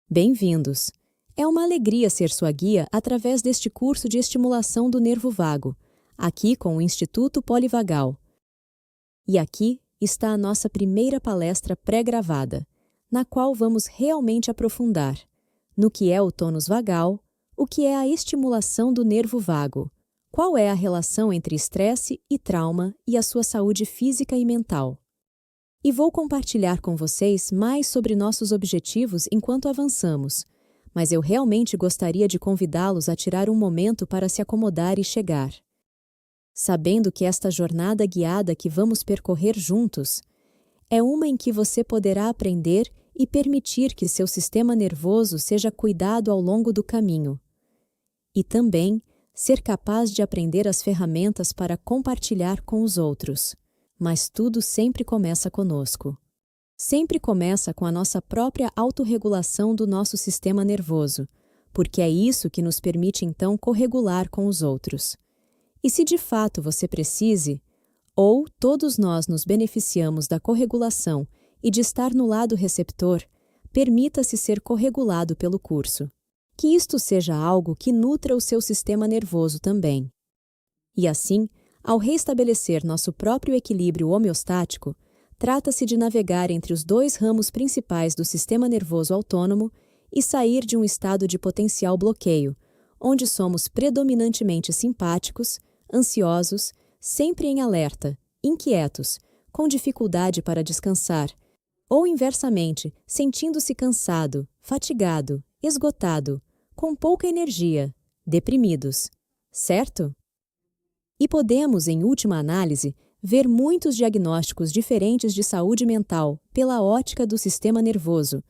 Bem-vindos! É uma alegria ser sua guia através deste curso de estimulação do nervo vago, aqui com o Instituto Polivagal. E aqui está a nossa primeira palestra pré-gravada, na qual vamos realmente aprofundar no que é o tônus vagal, o que é a estimulação do nervo vago, qual é a relação entre estresse e trauma e a sua saúde física e mental. E vou compartilhar com vocês mais sobre nossos objetivos enquanto avançamos, mas eu realmente gostaria de convidá-los a tirar um momento para se acomodar e chegar. Sabendo que esta jornada guiada que vamos percorrer juntos é uma em que você poderá aprender e permitir que seu sistema nervoso seja cuidado ao longo do caminho. E também ser capaz de aprender as ferramentas para compartilhar com os outros. Mas tudo sempre começa conosco. Sempre começa com a nossa própria autorregulação do nosso sistema nervoso, porque é isso que nos permite então corregular com os outros. E se de fato você precise, ou todos nós nos beneficiamos da corregulação e de estar no lado receptor, permita-se ser corregulado pelo curso. Que isto seja algo que nutra o seu sistema nervoso também. E assim, ao restabelecer nosso próprio equilíbrio homeostático, trata-se de navegar entre os dois ramos principais do sistema nervoso autônomo e sair de um estado de potencial bloqueio, onde somos predominantemente simpáticos, ansiosos, sempre em alerta, inquietos, com dificuldade para descansar, ou inversamente, sentindo-se cansado, fatigado, esgotado, com pouca energia, deprimidos, certo? E podemos, em última análise, ver muitos diagnósticos diferentes de saúde mental pela ótica do sistema nervoso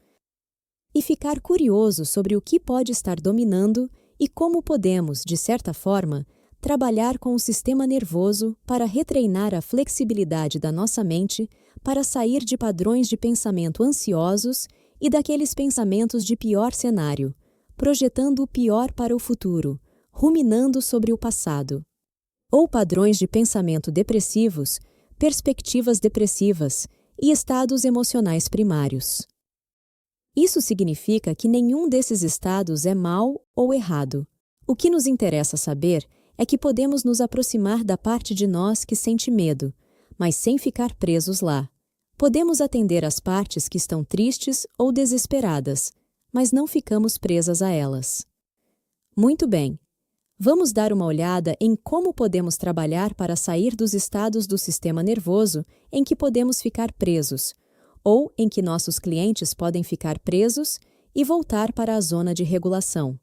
e ficar curioso sobre o que pode estar dominando e como podemos, de certa forma, trabalhar com o sistema nervoso para retreinar a flexibilidade da nossa mente para sair de padrões de pensamento ansiosos e daqueles pensamentos de pior cenário, projetando o pior para o futuro, ruminando sobre o passado. Ou padrões de pensamento depressivos, perspectivas depressivas e estados emocionais primários. Isso significa que nenhum desses estados é mau ou errado. O que nos interessa saber é que podemos nos aproximar da parte de nós que sente medo, mas sem ficar presos lá. Podemos atender as partes que estão tristes ou desesperadas, mas não ficamos presas a elas. Muito bem. Vamos dar uma olhada em como podemos trabalhar para sair dos estados do sistema nervoso em que podemos ficar presos, ou em que nossos clientes podem ficar presos e voltar para a zona de regulação.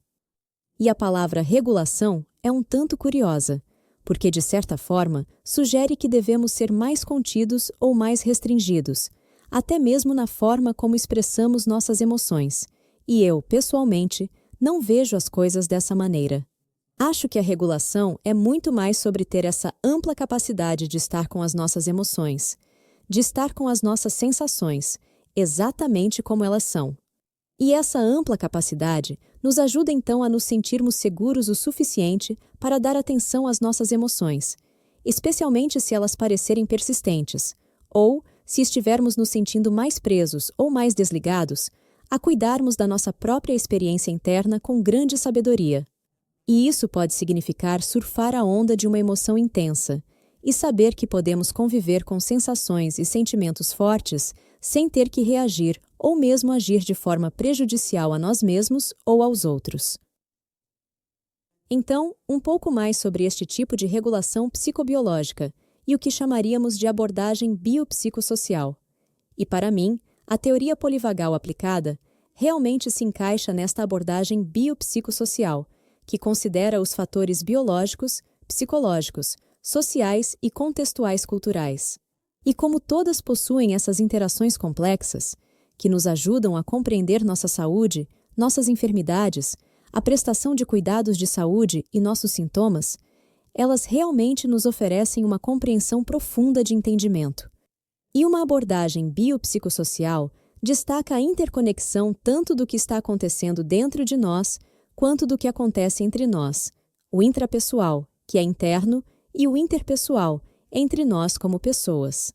E a palavra regulação é um tanto curiosa, porque, de certa forma, sugere que devemos ser mais contidos ou mais restringidos, até mesmo na forma como expressamos nossas emoções. E eu, pessoalmente, não vejo as coisas dessa maneira. Acho que a regulação é muito mais sobre ter essa ampla capacidade de estar com as nossas emoções, de estar com as nossas sensações, exatamente como elas são. E essa ampla capacidade nos ajuda então a nos sentirmos seguros o suficiente para dar atenção às nossas emoções, especialmente se elas parecerem persistentes, ou, se estivermos nos sentindo mais presos ou mais desligados, a cuidarmos da nossa própria experiência interna com grande sabedoria. E isso pode significar surfar a onda de uma emoção intensa e saber que podemos conviver com sensações e sentimentos fortes sem ter que reagir ou mesmo agir de forma prejudicial a nós mesmos ou aos outros. Então, um pouco mais sobre este tipo de regulação psicobiológica e o que chamaríamos de abordagem biopsicossocial. E para mim, a teoria polivagal aplicada realmente se encaixa nesta abordagem biopsicossocial, que considera os fatores biológicos, psicológicos, sociais e contextuais culturais. E como todas possuem essas interações complexas, que nos ajudam a compreender nossa saúde, nossas enfermidades, a prestação de cuidados de saúde e nossos sintomas, elas realmente nos oferecem uma compreensão profunda de entendimento. E uma abordagem biopsicossocial destaca a interconexão tanto do que está acontecendo dentro de nós, quanto do que acontece entre nós, o intrapessoal, que é interno, e o interpessoal, entre nós como pessoas.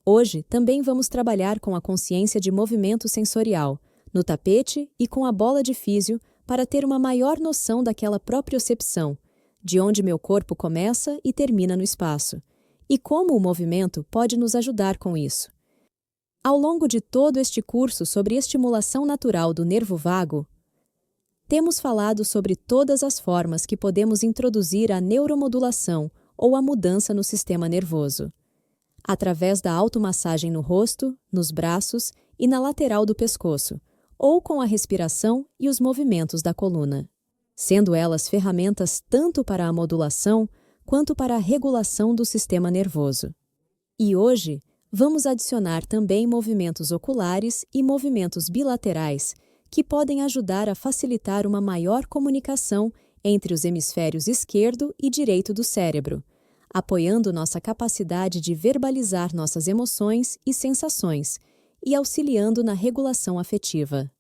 Hoje, também vamos trabalhar com a consciência de movimento sensorial, no tapete e com a bola de físio para ter uma maior noção daquela propriocepção, de onde meu corpo começa e termina no espaço, e como o movimento pode nos ajudar com isso. Ao longo de todo este curso sobre estimulação natural do nervo vago, temos falado sobre todas as formas que podemos introduzir a neuromodulação ou a mudança no sistema nervoso, através da automassagem no rosto, nos braços e na lateral do pescoço, ou com a respiração e os movimentos da coluna, sendo elas ferramentas tanto para a modulação quanto para a regulação do sistema nervoso. E hoje, vamos adicionar também movimentos oculares e movimentos bilaterais que podem ajudar a facilitar uma maior comunicação entre os hemisférios esquerdo e direito do cérebro, apoiando nossa capacidade de verbalizar nossas emoções e sensações e auxiliando na regulação afetiva.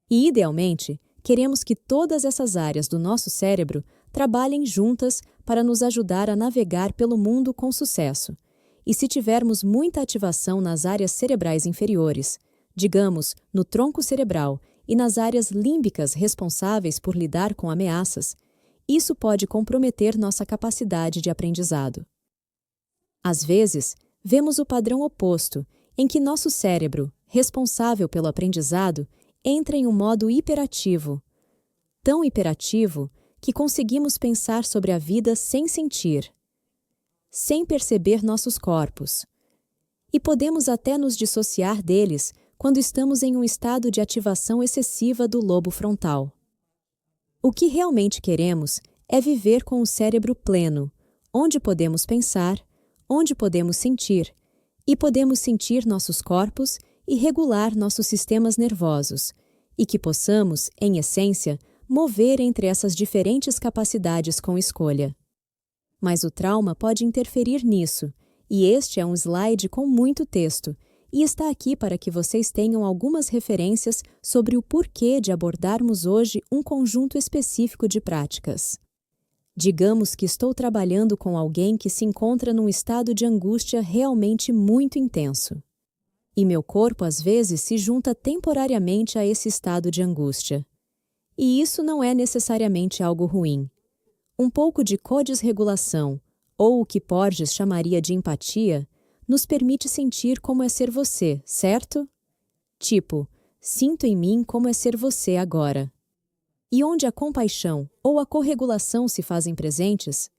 E, idealmente, queremos que todas essas áreas do nosso cérebro trabalhem juntas para nos ajudar a navegar pelo mundo com sucesso. E se tivermos muita ativação nas áreas cerebrais inferiores, digamos, no tronco cerebral e nas áreas límbicas responsáveis por lidar com ameaças, isso pode comprometer nossa capacidade de aprendizado. Às vezes, vemos o padrão oposto, em que nosso cérebro, responsável pelo aprendizado, entra em um modo hiperativo, tão hiperativo que conseguimos pensar sobre a vida sem sentir, sem perceber nossos corpos. E podemos até nos dissociar deles quando estamos em um estado de ativação excessiva do lobo frontal. O que realmente queremos é viver com o cérebro pleno, onde podemos pensar, onde podemos sentir, e podemos sentir nossos corpos e regular nossos sistemas nervosos, e que possamos, em essência, mover entre essas diferentes capacidades com escolha. Mas o trauma pode interferir nisso, e este é um slide com muito texto, e está aqui para que vocês tenham algumas referências sobre o porquê de abordarmos hoje um conjunto específico de práticas. Digamos que estou trabalhando com alguém que se encontra num estado de angústia realmente muito intenso. E meu corpo, às vezes, se junta temporariamente a esse estado de angústia. E isso não é necessariamente algo ruim. Um pouco de codesregulação, ou o que Porges chamaria de empatia, nos permite sentir como é ser você, certo? Tipo, sinto em mim como é ser você agora. E onde a compaixão ou a corregulação se fazem presentes,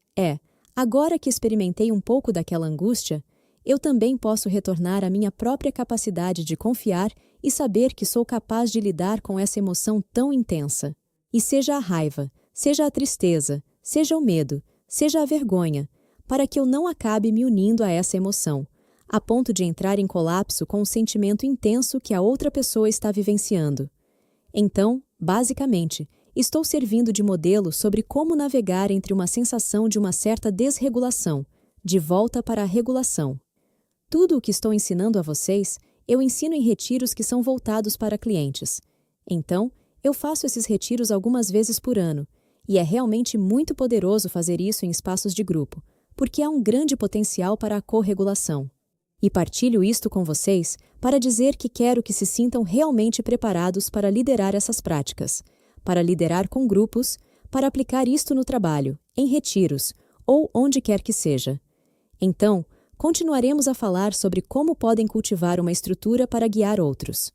agora que experimentei um pouco daquela angústia, eu também posso retornar à minha própria capacidade de confiar e saber que sou capaz de lidar com essa emoção tão intensa. E seja a raiva, seja a tristeza, seja o medo, seja a vergonha, para que eu não acabe me unindo a essa emoção, a ponto de entrar em colapso com o sentimento intenso que a outra pessoa está vivenciando. Então, basicamente, estou servindo de modelo sobre como navegar entre uma sensação de uma certa desregulação, de volta para a regulação. Tudo o que estou ensinando a vocês, eu ensino em retiros que são voltados para clientes. Então, eu faço esses retiros algumas vezes por ano, e é realmente muito poderoso fazer isso em espaços de grupo, porque há um grande potencial para a corregulação. E partilho isto com vocês para dizer que quero que se sintam realmente preparados para liderar essas práticas, para liderar com grupos, para aplicar isto no trabalho, em retiros, ou onde quer que seja. Então, continuaremos a falar sobre como podem cultivar uma estrutura para guiar outros.